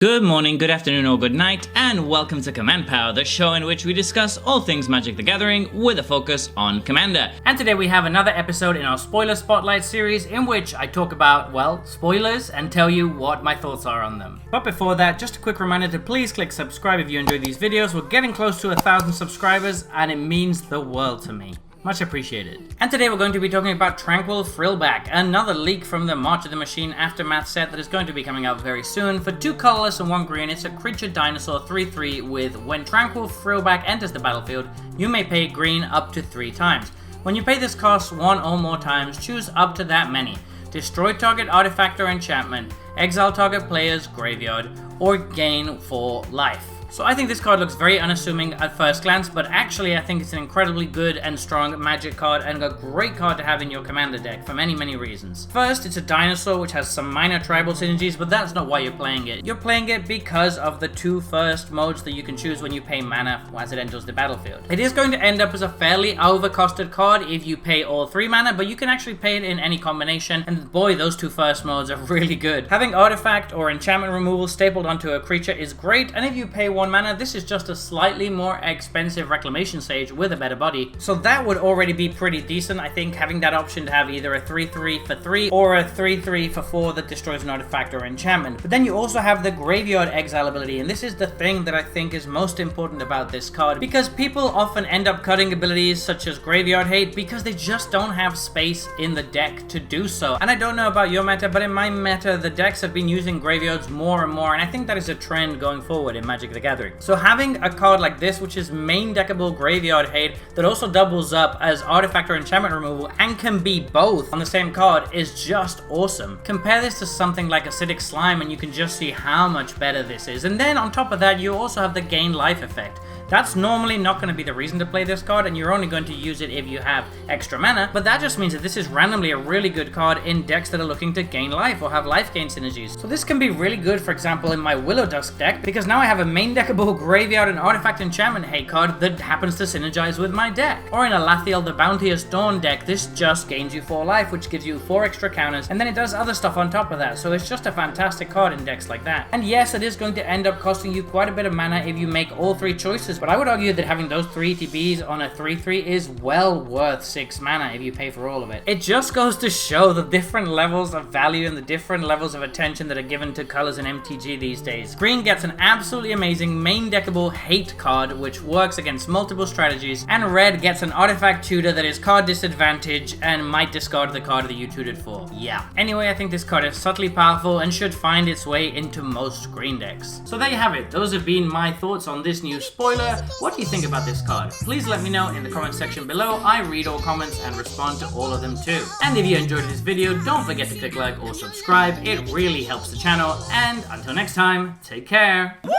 Good morning, good afternoon, or good night, and welcome to Command Power, the show in which we discuss all things Magic the Gathering with a focus on Commander. And today we have another episode in our Spoiler Spotlight series in which I talk about, well, spoilers and tell you what my thoughts are on them. But before that, just a quick reminder to please click subscribe if you enjoy these videos. We're getting close to 1,000 subscribers and it means the world to me. Much appreciated. And today we're going to be talking about Tranquil Frillback, another leak from the March of the Machine Aftermath set that is going to be coming out very soon. For 2 colorless and 1 green, it's a creature dinosaur 3/3 with when Tranquil Frillback enters the battlefield, you may pay green up to 3 times. When you pay this cost 1 or more times, choose up to that many. Destroy target artifact or enchantment, exile target player's graveyard, or gain 4 life. So I think this card looks very unassuming at first glance, but actually I think it's an incredibly good and strong magic card and a great card to have in your commander deck for many reasons. First, it's a dinosaur which has some minor tribal synergies, but that's not why you're playing it. You're playing it because of the 2 first modes that you can choose when you pay mana as it enters the battlefield. It is going to end up as a fairly overcosted card if you pay all 3 mana, but you can actually pay it in any combination, and boy, those 2 first modes are really good. Having artifact or enchantment removal stapled onto a creature is great, and if you pay 1 mana, this is just a slightly more expensive Reclamation Sage with a better body. So that would already be pretty decent, I think, having that option to have either a 3/3 for 3 or a 3/3 for 4 that destroys an artifact or enchantment. But then you also have the Graveyard Exile ability, and this is the thing that I think is most important about this card, because people often end up cutting abilities such as Graveyard Hate because they just don't have space in the deck to do so. And I don't know about your meta, but in my meta, the decks have been using graveyards more and more, and I think that is a trend going forward in Magic the Gathering. So having a card like this, which is main deckable Graveyard Hate, that also doubles up as artifact or enchantment removal and can be both on the same card, is just awesome. Compare this to something like Acidic Slime and you can just see how much better this is. And then on top of that, you also have the gain life effect. That's normally not going to be the reason to play this card, and you're only going to use it if you have extra mana, but that just means that this is randomly a really good card in decks that are looking to gain life or have life gain synergies. So this can be really good, for example, in my Willow Dusk deck, because now I have a main deckable Graveyard and Artifact Enchantment Hate card that happens to synergize with my deck. Or in a Lathiel the Bounteous Dawn deck, this just gains you 4 life, which gives you 4 extra counters, and then it does other stuff on top of that, so it's just a fantastic card in decks like that. And yes, it is going to end up costing you quite a bit of mana if you make all 3 choices, but I would argue that having those 3 ETBs on a 3/3 is well worth 6 mana if you pay for all of it. It just goes to show the different levels of value and the different levels of attention that are given to colors in MTG these days. Green gets an absolutely amazing main deckable hate card which works against multiple strategies, and red gets an artifact tutor that is card disadvantage and might discard the card that you tutored for. Yeah. Anyway, I think this card is subtly powerful and should find its way into most green decks. So there you have it. Those have been my thoughts on this new spoiler. What do you think about this card? Please let me know in the comment section below. I read all comments and respond to all of them too. And if you enjoyed this video, don't forget to click like or subscribe. It really helps the channel. And until next time, take care. Woo!